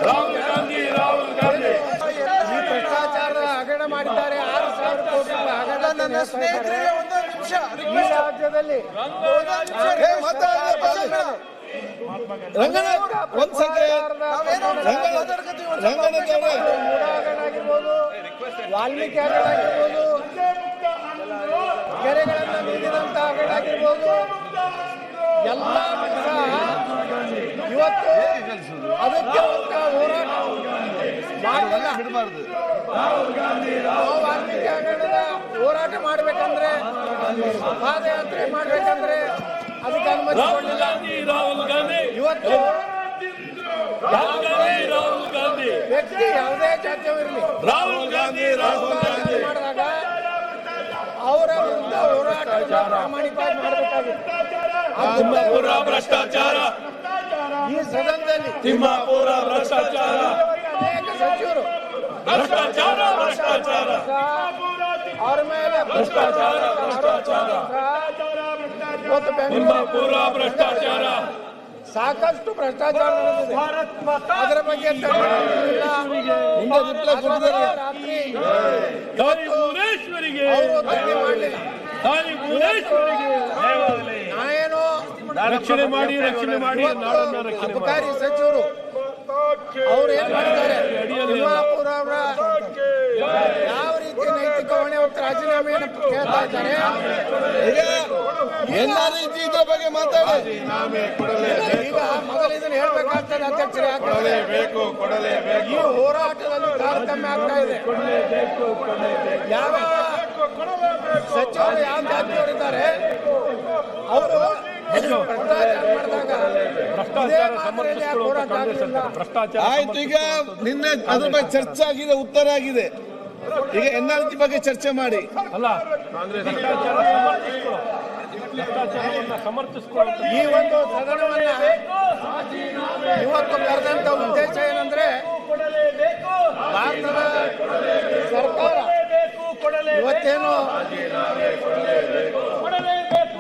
ರಾಹುಲ್ ಗಾಂಧಿ ರಾಹುಲ್ ಗಾಂಧಿ ಈ ಭ್ರಷ್ಟಾಚಾರದ ಹಗರಣ ಮಾಡಿದ್ದಾರೆ. 6,000 ಕೋಟಿ ಹಗರಣ. ನನ್ನ ಸ್ನೇಹಿತರಿಗೆ ಈ ರಾಜ್ಯದಲ್ಲಿ ಆಗಿರ್ಬೋದು, ವಾಲ್ಮೀಕಿ ಹಗರಣ ಆಗಿರ್ಬೋದು, ಕೆರೆಗಳನ್ನ ನೀಡಿದಂತ ಹಗರಣ ಆಗಿರ್ಬೋದು, ಎಲ್ಲ ಸಹ ಇವತ್ತು ಅದಕ್ಕೆ ಹೋರಾಟ ಮಾಡಬಾರದು. ವಾಲ್ಮೀಕಿ ಹಗರಣದ ಹೋರಾಟ ಮಾಡಬೇಕಂದ್ರೆ, ಪಾದಯಾತ್ರೆ ಮಾಡಬೇಕಂದ್ರೆ ಅದಕ್ಕೆ ಅನುಮತಿ ಕೊಡಲಿಲ್ಲ. ಇವತ್ತು ವ್ಯಕ್ತಿ ಯಾವುದೇ ಜಾತಿಯವಿರಲಿ ರಾಹುಲ್ ಗಾಂಧಿ ಮಾಡಿದಾಗ ಅವರ ವಿರುದ್ಧ ಹೋರಾಟ ಪ್ರಾಮಾಣಿಕವಾಗಿ ಮಾಡಬೇಕಾಗಿತ್ತು. ತಿಮ್ಮಾಪುರ ಭ್ರಷ್ಟಾಚಾರ, ಈ ಸದನದಲ್ಲಿ ತಿಮ್ಮಾಪುರ ಭ್ರಷ್ಟಾಚಾರ, ಅನೇಕ ಸಚಿವರು ಭ್ರಷ್ಟಾಚಾರ ಭ್ರಷ್ಟಾಚಾರ, ಅವರ ಮೇಲೆ ಭ್ರಷ್ಟಾಚಾರ ಭ್ರಷ್ಟಾಚಾರ, ಇವತ್ತು ತಿಮ್ಮಾಪುರ ಭ್ರಷ್ಟಾಚಾರ, ಸಾಕಷ್ಟು ಭ್ರಷ್ಟಾಚಾರ ನಡೆದಿದೆ. ಅದರ ಬಗ್ಗೆ ರಾತ್ರಿ ಅವರು ಧರಣಿ ಮಾಡಲಿಲ್ಲ. ನಾನೇನು ರಕ್ಷಣೆ ಮಾಡಿ ಅಬಕಾರಿ ಸಚಿವರು ಅವ್ರು ಏನ್ ಮಾಡಿದ್ದಾರೆ, ತಿಮ್ಮಾಪುರ ಅವರ ಯಾವ ರೀತಿ ನೈತಿಕ ಹೊಣೆ ಹೊತ್ತು ರಾಜೀನಾಮೆಯನ್ನು ಕೇಳ್ತಾ ಇದ್ದಾರೆ. ಇದ್ರ ಬಗ್ಗೆ ಮಾತಾಡಿ. ಈಗ ಮೊದಲು ಇದನ್ನು ಹೇಳ್ಬೇಕಾಗ್ತದೆ ಅಧ್ಯಕ್ಷರೇ. ಈ ಹೋರಾಟದಲ್ಲಿ ತಾರತಮ್ಯ ಆಗ್ತಾ ಇದೆ. ಯಾವ ಸಚಿವರು ಯಾವ ಜಾತಿಯವರಿದ್ದಾರೆ ಅವರು ಆಯ್ತು, ಈಗ ನಿನ್ನೆ ಅದ್ರ ಬಗ್ಗೆ ಚರ್ಚೆ ಆಗಿದೆ, ಉತ್ತರ ಆಗಿದೆ. ಈಗ NRC ಬಗ್ಗೆ ಚರ್ಚೆ ಮಾಡಿ. ಈ ಒಂದು ಸದನವನ್ನ ಇವತ್ತು ಕರೆದಂತ ಉದ್ದೇಶ ಏನಂದ್ರೆ, ಭಾರತದ ಸರ್ಕಾರ ಇವತ್ತೇನು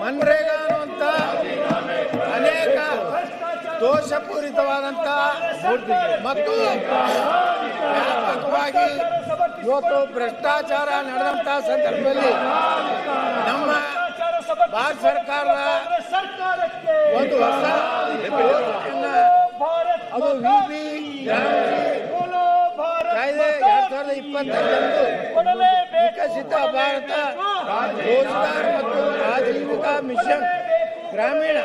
ಮನ್ರೇಗಾ ಅನ್ನುವಂತ ಅನೇಕ ದೋಷಪೂರಿತವಾದಂತ ಮತ್ತು ವ್ಯಾಪಕವಾಗಿ ಇವತ್ತು ಭ್ರಷ್ಟಾಚಾರ ನಡೆದಂತ ಸಂದರ್ಭದಲ್ಲಿ ನಮ್ಮ ಭಾರತ ಸರ್ಕಾರದ ಒಂದು ಹೊಸ ಅದು ವಿಬಿ ಕಾಯ್ದೆ 2025 ವಿಕಸಿತ ಭಾರತ ರೋಜ್ಗಾರ್ ಮತ್ತು ಆಜೀವಿಕಾ ಮಿಷನ್ ಗ್ರಾಮೀಣ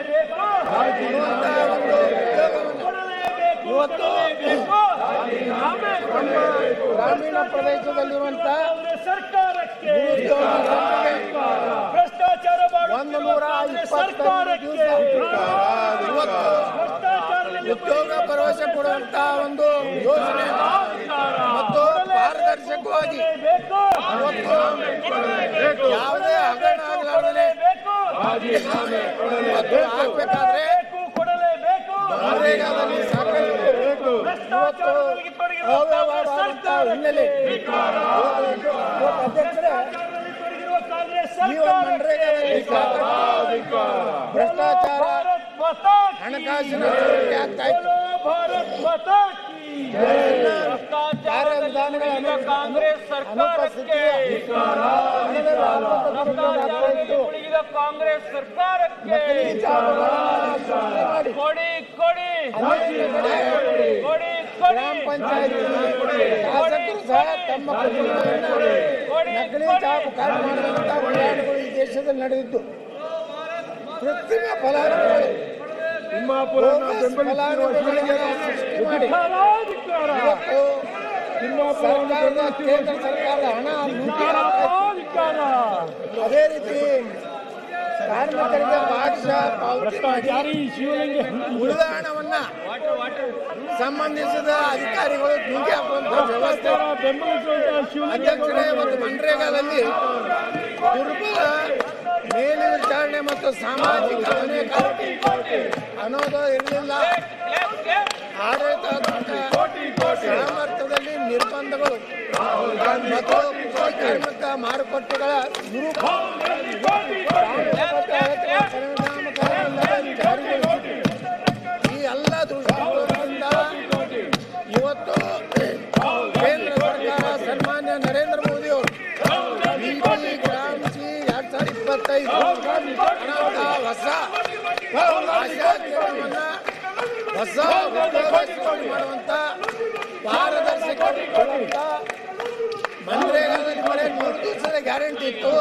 ಇವತ್ತು ಗ್ರಾಮೀಣ ಪ್ರದೇಶದಲ್ಲಿರುವಂತಹ 125 ದಿವಸ ಉದ್ಯೋಗ ಭರವಸೆ ಕೊಡುವಂತಹ ಒಂದು ಯೋಜನೆ ಮತ್ತು ಪಾರದರ್ಶಕವಾಗಿ ಯಾವುದೇ ಹಗರಣ ಆಗಲಾರದೆ ಹಾಕಬೇಕಾದ್ರೆ ಮನ್ರೇಗಾದಲ್ಲಿ ಸಾಕಷ್ಟು ಹಿನ್ನೆಲೆ ಅಧ್ಯಕ್ಷರೇ, ಭ್ರಷ್ಟಾಚಾರ ಹಣಕಾಸಿನ ಆಗ್ತಾ ಇತ್ತು. ಕಾರ್ಯವಿಧಾನಗಳ ಕಾಂಗ್ರೆಸ್ ಸರ್ಕಾರಕ್ಕೆ ಕಾಂಗ್ರೆಸ್ ಸರ್ಕಾರಕ್ಕೆ ಕೊಡಿ ಕೊಡಿ ಕೊಡಿ ಗ್ರಾಮ ಪಂಚಾಯತ್ ಶಾಸಕರು ಸಹ ತಮ್ಮ ನಕಲಿ ಜಾಬ್ ಮಾಡುವಂತಹ ಹೋರಾಟಗಳು ಈ ದೇಶದಲ್ಲಿ ನಡೆದಿದ್ದು. ಕೃತ್ರಿಮ ಫಲಾನುಭವಿಗಳು ಕೇಂದ್ರ ಸರ್ಕಾರದ ಹಣ ಅದೇ ರೀತಿ ಕಾರ್ಮಿಕರಿಗೆ ಭಾಗಶಃ ಉಳಿದ ಹಣವನ್ನ ಸಂಬಂಧಿಸಿದ ಅಧಿಕಾರಿಗಳು ನುಂಗಿ ಹಾಕುವಂತ ವ್ಯವಸ್ಥೆ. ಅಧ್ಯಕ್ಷರೇ, ಮತ್ತು ಮನ್ರೇಗಾದಲ್ಲಿ ದುರ್ಬಲ ಮೇಲ್ವಿಚಾರಣೆ ಮತ್ತು ಸಾಮಾಜಿಕ ಅನ್ನೋದು ಇರಲಿಲ್ಲ. ಆಡಳಿತಾತ್ಮಕ ಸಾಮರ್ಥ್ಯದಲ್ಲಿ ನಿರ್ಬಂಧಗಳು ಮತ್ತು ಕಾರ್ಮಿಕ ಮಾರುಕಟ್ಟೆಗಳ ಈ ಎಲ್ಲ ದೃಷ್ಟಿಕೋನದಿಂದ ಹೊಸ ಉದ್ಯೋಗ ಸೃಷ್ಟಿ ಮಾಡುವಂತ ಪಾರದರ್ಶಕ ಮನ್ರೇಗಾದಲ್ಲಿ ಬರೀ 3 ದಿವಸದ ಗ್ಯಾರಂಟಿ ಇತ್ತು.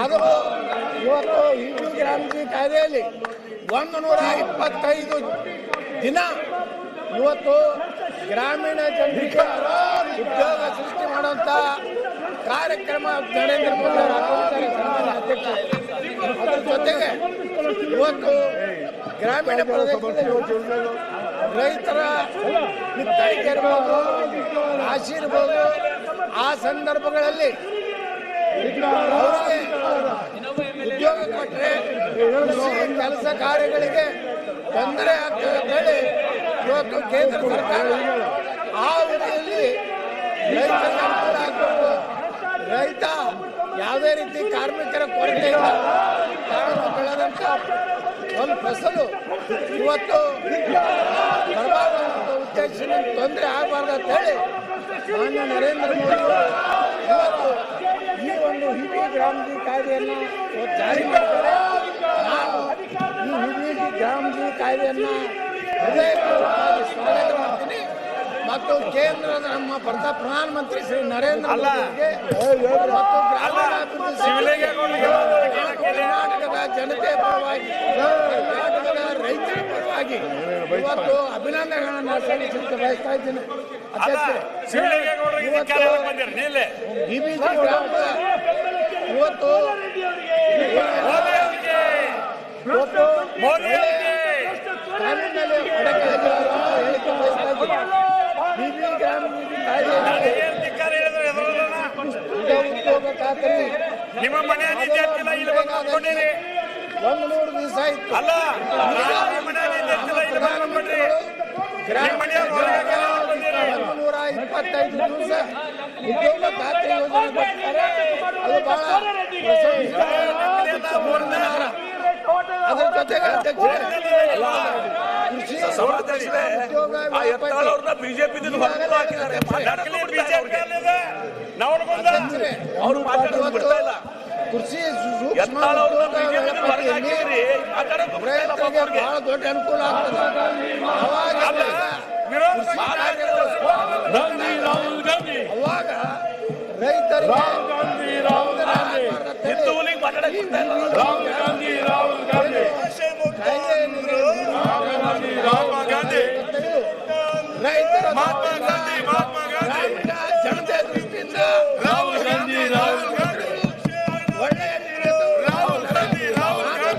ಅದು ಇವತ್ತು ಹಿಂದೂ ಗ್ರಾಮೀಣ ಕಾಯ್ದೆಯಲ್ಲಿ 125 ದಿನ ಇವತ್ತು ಗ್ರಾಮೀಣ ಜನರಿಗೆ ಉದ್ಯೋಗ ಸೃಷ್ಟಿ ಮಾಡುವಂತ ಕಾರ್ಯಕ್ರಮ ನರೇಂದ್ರ ಮೋದಿ ಅವರು ಹಾಕೊಂಡಿದ್ದಾರೆ ಸನ್ಮಾನ್ಯ ಅಧ್ಯಕ್ಷ. ಅದರ ಜೊತೆಗೆ ಇವತ್ತು ಗ್ರಾಮೀಣ ಪ್ರದೇಶದಲ್ಲಿ ರೈತರ ಬಿತ್ತಳಿಕೆ ಇರ್ಬೋದು, ರಾಶಿ ಇರ್ಬೋದು, ಆ ಸಂದರ್ಭಗಳಲ್ಲಿ ಅವರಿಗೆ ಉದ್ಯೋಗ ಕೊಟ್ಟರೆ ಕೆಲಸ ಕಾರ್ಯಗಳಿಗೆ ತೊಂದರೆ ಆಗ್ತದೆ ಅಂತ ಹೇಳಿ ಇವತ್ತು ಕೇಂದ್ರ ಸರ್ಕಾರ ಆ ಅವಧಿಯಲ್ಲಿ ರೈತರಿಗೆ ಅನುಕೂಲ ಆಗಬೇಕು. ರೈತ ಯಾವುದೇ ರೀತಿ ಕಾರ್ಮಿಕರ ಕೊರತೆ ಇಲ್ಲ, ತಾನು ಬೆಳೆದಂತ ಒಂದು ಫಸಲು ಇವತ್ತು ಬರಬಾರದಂತ ಉದ್ದೇಶದಿಂದ ತೊಂದರೆ ಆಗಬಾರ್ದು ಅಂತ ಹೇಳಿ ಮಾನ್ಯ ನರೇಂದ್ರ ಮೋದಿ ಇವತ್ತು ಈ ಒಂದು ಹಿಬಿ ಗ್ರಾಮಜಿ ಕಾಯ್ದೆಯನ್ನು ಜಾರಿ ಮಾಡ್ತಾರೆ. ನಾನು ಈ ಹಿಬಿ ಗ್ರಾಮಜಿ ಕಾಯ್ದೆಯನ್ನು ಹೃದಯಪೂರ್ವಕವಾಗಿ ಸ್ವಾಗತ ಮಾಡ್ತೀನಿ ಮತ್ತು ಕೇಂದ್ರದ ನಮ್ಮ ಪ್ರಧಾನಮಂತ್ರಿ ಶ್ರೀ ನರೇಂದ್ರ ಮೋದಿಗೆ ಮತ್ತು ಗ್ರಾಮೀಣಾಭಿವೃದ್ಧಿ ಕರ್ನಾಟಕದ ಜನತೆಯ ಪರವಾಗಿ, ಕರ್ನಾಟಕದ ರೈತರ ಪರವಾಗಿ ಇವತ್ತು ಅಭಿನಂದನೆಗಳನ್ನು ಸಲ್ಲಿಸಲಿಕ್ಕೆ ಬಯಸ್ತಾ ಇದ್ದೀನಿ. ಅಧ್ಯಕ್ಷರೇ, DBG ಗ್ರಾಮದ ಇವತ್ತು ಕಾನೂನಿನಲ್ಲಿ ಅಡಕೆಯಾಗಿರುವ ಹೇಳಿಕೆ ಬಯಸ್ತಾ ಇದ್ದೀನಿ. DBG ಗ್ರಾಮ ಉದ್ಯೋಗ ಖಾತರಿ 100 ದಿವಸ ಆಯ್ತು. ಪ್ರಧಾನಮಂತ್ರಿಗಳು ಗ್ರಾಮೀಣ 125 ದಿವಸ ಉದ್ಯೋಗ ಖಾತ್ರಿ ಯೋಜನೆ ಕೊಟ್ಟಿದ್ದಾರೆ. ಅದು ಬಹಳ ಅದರ ಜೊತೆಗೆ ಅಧ್ಯಕ್ಷರೇ, ಕೃಷಿ ಉದ್ಯೋಗ ಕೃಷಿ ಸೂಕ್ಷ್ಮ ಉದ್ಯೋಗ ವೇಳಾಪಟ್ಟಿಯಲ್ಲಿ ರೈತರಿಗೆ ಬಹಳ ದೊಡ್ಡ ಅನುಕೂಲ ಆಗ್ತದೆ. ಅವಾಗ ರೈತರಿಗೆ ರೈತರ ಜನತೆ ದೃಷ್ಟಿಯಿಂದ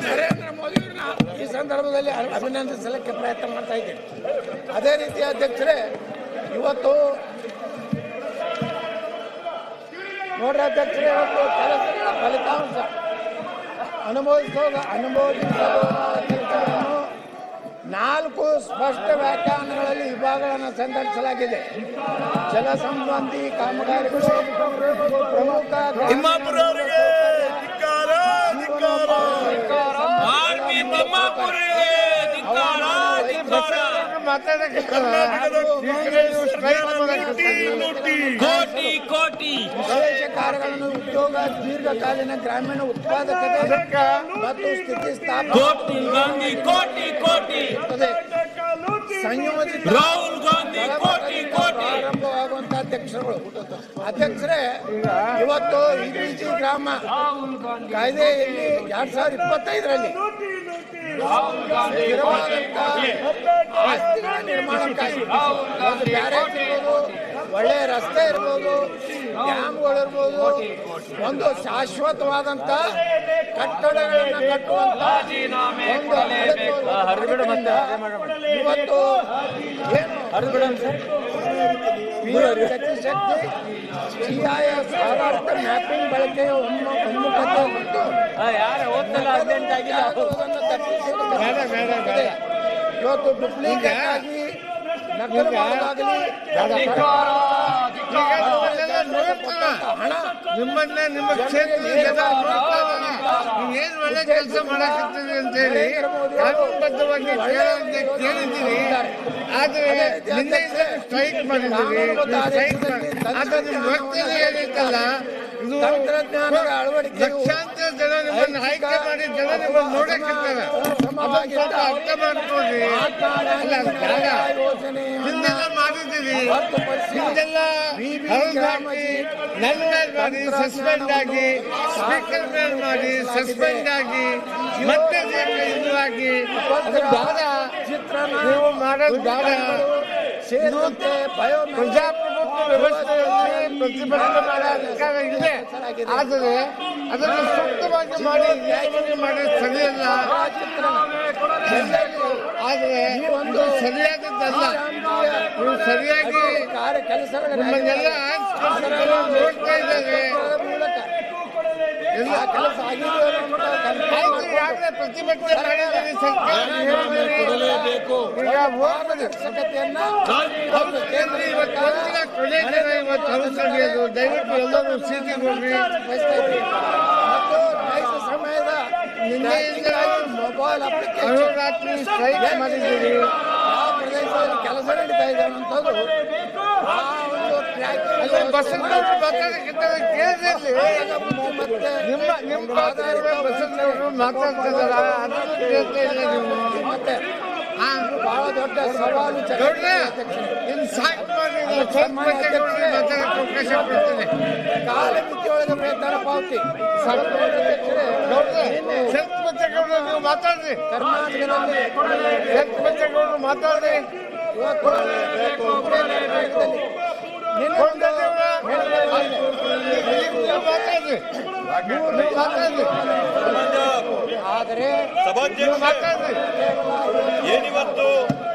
ನರೇಂದ್ರ ಮೋದಿ ಈ ಸಂದರ್ಭದಲ್ಲಿ ಅಭಿನಂದಿಸಲಿಕ್ಕೆ ಪ್ರಯತ್ನ ಮಾಡ್ತಾ ಇದ್ದೇನೆ. ಅದೇ ರೀತಿ ಅಧ್ಯಕ್ಷರೇ, ಇವತ್ತು ನೋಡ್ರಿ ಅಧ್ಯಕ್ಷರೇ, ಇವತ್ತು ಕೆಲಸಗಳ ಫಲಿತಾಂಶ ಅನುಮೋದಿಸುವ ಕೆಲಸವನ್ನು 4 ಸ್ಪಷ್ಟ ವ್ಯಾಖ್ಯಾನಗಳಲ್ಲಿ ವಿಭಾಗಗಳನ್ನು ಸಂಘಟಿಸಲಾಗಿದೆ. ಜಲ ಸಂಬಂಧಿ ಕಾಮಗಾರಿಗಳು ಪ್ರಮುಖ ವಿಶೇಷ ಕಾರ್ಯಗಳನ್ನು ಉದ್ಯೋಗ, ದೀರ್ಘಕಾಲೀನ ಗ್ರಾಮೀಣ ಉತ್ಪಾದಕತೆ ಮತ್ತು ಸ್ಥಿತಿಸ್ಥಾಪನೆ ಸಂಯೋಜಿತ ಪ್ರಾರಂಭವಾಗುವಂತಹ ಅಧ್ಯಕ್ಷರೇ, ಇವತ್ತು DBG ಗ್ರಾಮ ಕಾಯ್ದೆಯಲ್ಲಿ 2025ರಲ್ಲಿ ಆಸ್ತಿಗಳ ನಿರ್ಮಾಣಕ್ಕಾಗಿ ಒಂದು ಬ್ಯಾರೇಜ್ ಇರ್ಬೋದು, ಒಳ್ಳೆಯ ರಸ್ತೆ ಇರ್ಬೋದು, ಡ್ಯಾಮ್ಗಳು ಇರ್ಬೋದು, ಒಂದು ಶಾಶ್ವತವಾದಂತ ಕಟ್ಟಡಗಳನ್ನು ಕಟ್ಟುವಂತ ಇವತ್ತು ಗತಿಶಕ್ತಿ GIS ಆಧಾರಿತ ಮ್ಯಾಪಿಂಗ್ ಬಳಕೆಯ ಒಮ್ಮುಖತೆ ಮತ್ತು ಇವತ್ತು ಡುಪ್ಲಿಕೇಟ್ ಆಗಿ ನಕಲು ಮಾಡೋದಾಗಲಿ ಹಣ ನಿಮ್ಮನ್ನೇ ನಿಮ್ಮ ಕ್ಷೇತ್ರದಲ್ಲಿ ಏನ್ ಒಳ್ಳೆ ಕೆಲಸ ಮಾಡಕತ್ತೀವಿ ಅಂತ ಹೇಳಿ ಕಾನೂನುಬದ್ಧವಾಗಿ ಕೇಳಿದ್ದೀವಿ. ಆದ್ರೆ ನಿನ್ನೆ ಸ್ಟ್ರೈಕ್ ಮಾಡಿದ್ದೀವಿ. ಆದ್ರೆ ನಿಮ್ಮ ವರ್ತನೆ ಏನಿತ್ತಲ್ಲ, ಇದು ತಂತ್ರಜ್ಞಾನದ ಅಳವಡಿಕೆಯು ಲಕ್ಷಾಂತರ ಜನ ನಿಮ್ಮನ್ನು ಆಯ್ಕೆ ಮಾಡಿ ಜನ ನಿಮ್ಮನ್ನು ನೋಡಕ್ಕಿರ್ತಾರೆ. ಅದನ್ನ ಸ್ವಲ್ಪ ಅರ್ಥ ಮಾಡ್ಕೊಳ್ರಿ. ಅಲ್ಲ ಬೇಡ. ಹಿಂದೆಲ್ಲ ಮಾಡಿದ್ದೀರಿ, ಹಿಂದೆಲ್ಲ ಹರಿದಾಕಿ ನನ್ನ ಮೇಲೆ ಮಾಡಿ ಸಸ್ಪೆಂಡ್ ಆಗಿ, ಸ್ಪೀಕರ್ ಮೇಲೆ ಮಾಡಿ ಸಸ್ಪೆಂಡ್ ಆಗಿ, ಮತ್ತೆ ಇದು ಆಗಿ ಅದು ಬೇಡ. ನೀವು ಮಾಡೋದು ಬೇಡ. ಸೇರಿದಂತೆ ಪ್ರಜಾಪ್ರಭುತ್ವ ವ್ಯವಸ್ಥೆಯಲ್ಲಿ ಪ್ರತಿಭಟನೆ ಮಾಡೋ ಅಧಿಕಾರ ಇದೆ. ಆದರೆ ಅದನ್ನು ಸೂಕ್ತವಾಗಿ ಮಾಡಿ ನ್ಯಾಯವಾಗಿ ಮಾಡೋದು ಸರಿಯಲ್ಲ. ಆದರೆ ಒಂದು ಸರಿಯಾದದ್ದಲ್ಲ. ನೀವು ಸರಿಯಾಗಿ ನಿಮ್ಮನ್ನೆಲ್ಲ ನೋಡ್ತಾ ಇದ್ದಾರೆ. ಕೆಲಸ ಆಗಿದೆ ಆಯ್ತು, ಈಗಾಗಲೇ ಪ್ರತಿಭಟನೆ ಮಾಡಿದ್ದೀರಿ, ಸರ್ಕಾರ ಕೊಡಲೇಬೇಕು. ಈಗ ಹೋಗ್ಬೋದು. ಅವಶ್ಯಕತೆಯನ್ನ ಕೇಂದ್ರ ಇವತ್ತು ಒಂದಿನ ಕೊನೆ ದಿನ ಇವತ್ತು ಅನುಸರಿಯೋದು. ದಯವಿಟ್ಟು ಎಲ್ಲರೂ ಸೀಟಿಗೆ ಹೋಗ್ರಿ. ಮತ್ತು ನೈಜ ಸಮಯದ ನಿನ್ನೆಯಿಂದ ಮೊಬೈಲ್ ಅಪ್ಲಿಕೇಶನ್ ಅಹೋರಾತ್ರಿ ಸ್ಟ್ರೈಕ್ ಮಾಡಿದ್ದೀರಿ. ಯಾವ ಪ್ರದೇಶದಲ್ಲಿ ಕೆಲಸ ನಡೀತಾ ಇದೆ ಅನ್ನೋದು ಆ ಒಂದು ಅಲ್ಲಿ ಬಸವನವರು ಮಾತಾಡಕ್ಕಿಂತ ಕೇಳಿದ್ರಿ. ಮತ್ತೆ ನಿಮ್ಮ ಆಧಾರದ ಬಸವನವರು ಮಾತಾಡ್ತಿದಾರ, ಅದನ್ನು ಕೇಳ್ತಾ ಇಲ್ಲ ನೀವು. ಮತ್ತೆ ಹಾ, ಬಹಳ ದೊಡ್ಡ ಸವಾಲು ನೋಡ್ರಿ, ಇನ್ನು ಸಾಕು ಮಾಡಿ ಸ್ವಲ್ಪ ಮಾತಾಡಕ್ಕೆ ಅವಕಾಶ ಕೊಡ್ತೀನಿ. ಕಾಲಮಿತಿಯೊಳಗೆ ವೇತನ ಪಾವತಿ ನೋಡ್ರಿ, ಶರತ್ ಬಚ್ಚೇಗೌಡರು ನೀವು ಮಾತಾಡ್ರಿ. ಕರ್ನಾಟಕದಲ್ಲಿ ಶರತ್ ಬಚ್ಚೇಗೌಡರು ಮಾತಾಡ್ರಿ. ಇವತ್ತು ನಿನ್ನೆ ಒಂದು ನೀವು ಮಾತಾಡ್ರಿ. ನೀವು ಮಾತಾಡ್ರಿ. ಆದರೆ ಸಭಾಧ್ಯಕ್ಷ ಮಾತಾಡ್ರಿ. ಏನಿವತ್ತು